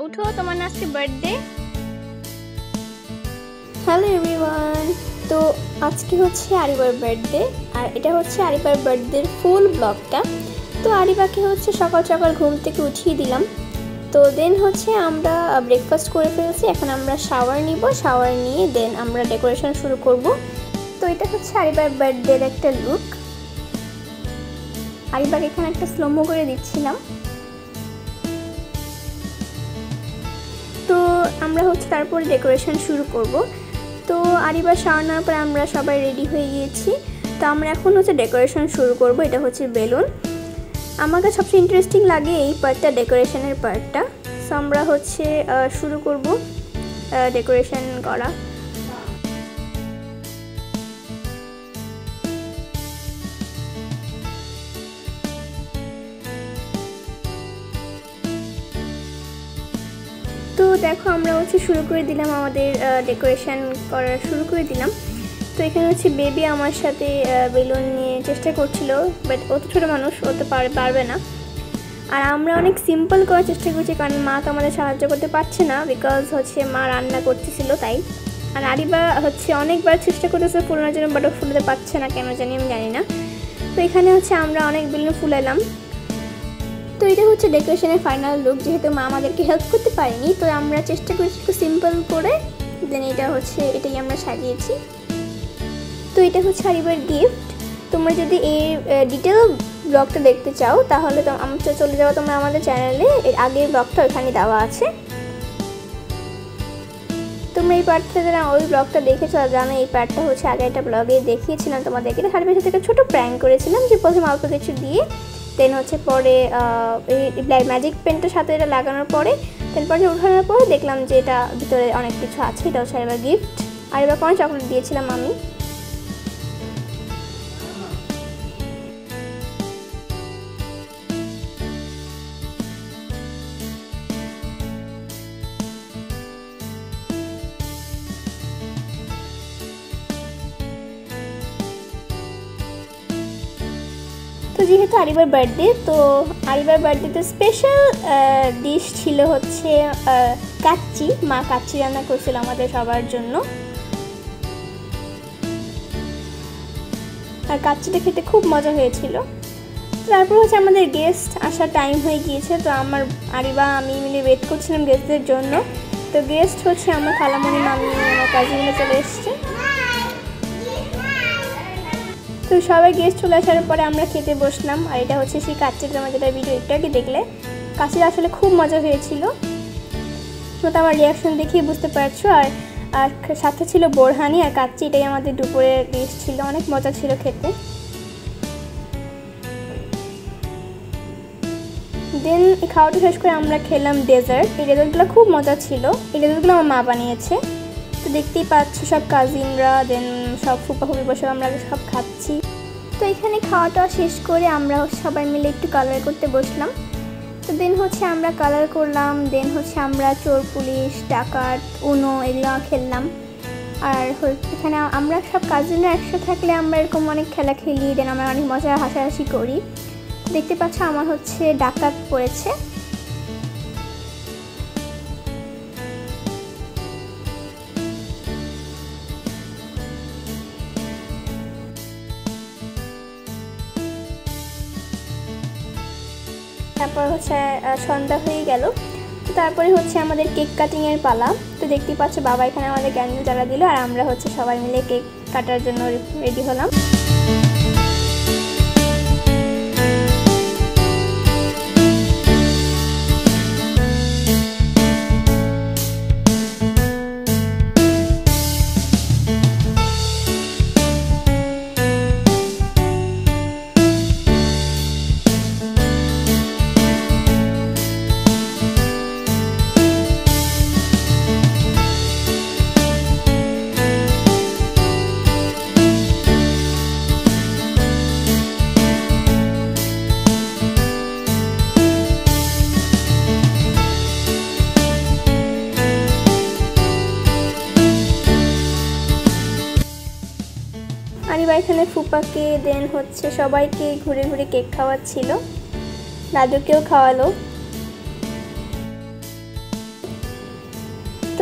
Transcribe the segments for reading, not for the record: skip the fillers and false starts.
উঠো, তোমার না আজকে বার্থডে। হ্যালো এভরিওয়ান, তো আজকে হচ্ছে আরিবার বার্থডে আর এটা হচ্ছে আরিবার বার্থডের ফুল ব্লগটা। তো আরিবাকে হচ্ছে সকাল সকাল ঘুম থেকে উঠিয়ে দিলাম। তো দেন হচ্ছে আমরা ব্রেকফাস্ট করে ফেলছি। এখন আমরা শাওয়ার নিব, শাওয়ার নিয়ে দেন আমরা ডেকোরেশন শুরু করব। তো এটা হচ্ছে আরিবার বার্থডের একটা লুক। আরিবাকে এখানে একটা স্লোমো করে দিচ্ছিলাম। তো আমরা হচ্ছে তারপরে ডেকোরেশন শুরু করব। তো আরিবা শাওয়ার নেওয়ার পরে আমরা সবাই রেডি হয়ে গিয়েছি। তো আমরা এখন হচ্ছে ডেকোরেশন শুরু করব। এটা হচ্ছে বেলুন। আমাকে সবচেয়ে ইন্টারেস্টিং লাগে এই পার্টটা, ডেকোরেশনের পার্টটা। সো আমরা হচ্ছে শুরু করব ডেকোরেশন করা। তো দেখো আমরা হচ্ছে শুরু করে দিলাম, আমাদের ডেকোরেশন করা শুরু করে দিলাম। তো এখানে হচ্ছে বেবি আমার সাথে বেলুন নিয়ে চেষ্টা করছিল, বাট ও তো ছোটো মানুষ, ও তো পারবে না। আর আমরা অনেক সিম্পল করার চেষ্টা করছি, কারণ মা তো আমাদের সাহায্য করতে পারছে না, বিকজ হচ্ছে মা রান্না করতেছিল তাই। আর আরিবা হচ্ছে অনেকবার চেষ্টা করতেছে ফুলানোর জন্য, বাট ও ফুলাতে পারছে না, কেন জানি আমি জানি না। তো এখানে হচ্ছে আমরা অনেক বেলুন ফুলালাম। তো এটা হচ্ছে ডেকোরেশনের ফাইনাল লুক। যেহেতু মা আমাদেরকে হেল্প করতে পারেনি, তো আমরা চেষ্টা করেছি একটু সিম্পল করে, দেন এটা হচ্ছে এটাই আমরা সাজিয়েছি। তো এটা হচ্ছে আরিবার গিফট। তোমরা যদি এই ডিটেল ব্লগটা দেখতে চাও তাহলে তো আমরা চলে যাবো তোমরা আমাদের চ্যানেলে, এর আগের ব্লগটা ওখানে দেওয়া আছে। তোমরা এই পার্টটা যারা ওই ব্লগটা দেখেছো জানো, এই পার্টটা হচ্ছে আগে একটা ব্লগে দেখিয়েছিলাম তোমাদেরকে। আরিবার সাথে একটা ছোটো প্র্যাঙ্ক করেছিলাম, যে প্রথমে অল্প কিছু দিয়ে দেন হচ্ছে পরে ম্যাজিক পেনটার সাথে এটা লাগানোর পরে দেন পরে উঠানোর পরে দেখলাম যে এটা ভিতরে অনেক কিছু আছে। এটা হচ্ছে আরিবার গিফট। আরিবার কোনো চকলেট দিয়েছিলাম আমি। তো যেহেতু আরিবার বার্থডে, তো আরিবার বার্থডেতে স্পেশাল ডিশ ছিল হচ্ছে কাচ্চি। মা কাচ্চি রান্না করেছিল আমাদের সবার জন্য। আর কাচ্চিটা খেতে খুব মজা হয়েছিল। তারপর হচ্ছে আমাদের গেস্ট আসার টাইম হয়ে গিয়েছে। তো আমার আরিবা আমি মিলে ওয়েট করছিলাম গেস্টদের জন্য। তো গেস্ট হচ্ছে আমার খালামণি, মামি, আমার কাজিনরা চলে এসছে। তো সবাই গেস্ট চলে আসার পরে আমরা খেতে বসলাম। আর এটা হচ্ছে সেই কাচ্চিটা, আমার যেটা ভিডিও একটু আগে দেখলে। কাচ্চিটা আসলে খুব মজা হয়েছিল, তো আমার রিয়াকশন দেখেই বুঝতে পারছো। আর সাথে ছিল বোরহানি আর কাচ্চি, এটাই আমাদের দুপুরের ডিশ ছিল। অনেক মজা ছিল খেতে। দেন খাওয়াটা শেষ করে আমরা খেলাম ডেজার্ট। এই ডেজার্টগুলো খুব মজা ছিল। এই ডেজার্টগুলো আমার মা বানিয়েছে। তো দেখতেই পাচ্ছ সব কাজিনরা দেন সব ফুপাফুপি বসে আমরা সব খাচ্ছি। তো এখানে খাওয়াটা শেষ করে আমরা সবাই মিলে একটু কালার করতে বসলাম। তো দেন হচ্ছে আমরা কালার করলাম, দেন হচ্ছে আমরা চোর পুলিশ, ডাকাত, উনো এগুলো খেললাম। আর এখানে আমরা সব কাজিনরা একসাথে থাকলে আমরা এরকম অনেক খেলা খেলি, দেন আমরা অনেক মজা হাসাহাসি করি। দেখতে পাচ্ছ আমার হচ্ছে ডাকাত পড়েছে। তারপর হচ্ছে সন্ধ্যা হয়ে গেল। তো তারপরে হচ্ছে আমাদের কেক কাটিংয়ের পালা। তো দেখতেই পাচ্ছ বাবা এখানে আমাদের ক্যান্ডেল জ্বালা দিল, আর আমরা হচ্ছে সবাই মিলে কেক কাটার জন্য রেডি হলাম। আরিবা এখানে ফুপাকে দেন হচ্ছে সবাইকে ঘুরে ঘুরে কেক খাওয়াচ্ছিল, দাদুকেও খাওয়ালো।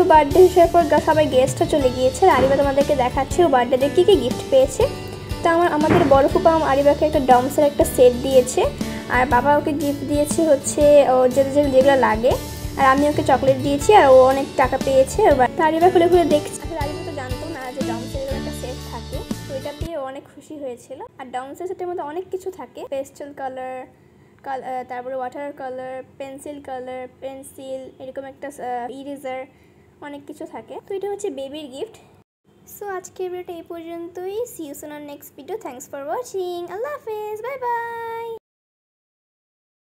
তো বার্থডে হিসেবে পর সবাই গেস্টও চলে গিয়েছে। আর আরিবা তোমাদেরকে দেখাচ্ছে ও বার্থডেতে কী কী গিফট পেয়েছে। তো আমাদের বড় ফুপা আরিবাকে একটা ডমসের একটা সেট দিয়েছে, আর বাবা ওকে গিফট দিয়েছে হচ্ছে ও যেগুলো লাগে, আর আমি ওকে চকলেট দিয়েছি, আর ও অনেক টাকা পেয়েছে। আরিবা খুলে খুলে দেখছে, আসলে আরিবা তো জানতো না যে ডমসের একটা সেট থাকে, তো এটা পেয়ে অনেক খুশি হয়েছিল। আর ডমসের সেটের মধ্যে অনেক কিছু থাকে, পেস্টেল কালার, তারপরে water colour, pencil colour, pencil, এরকম একটা ইরেজার, অনেক কিছু থাকে। তো এটা হচ্ছে বেবির গিফট। সো আজকের ভিডিওটা এই পর্যন্তই। See you soon on next video. Thanks for watching. Allah Hafez, bye by.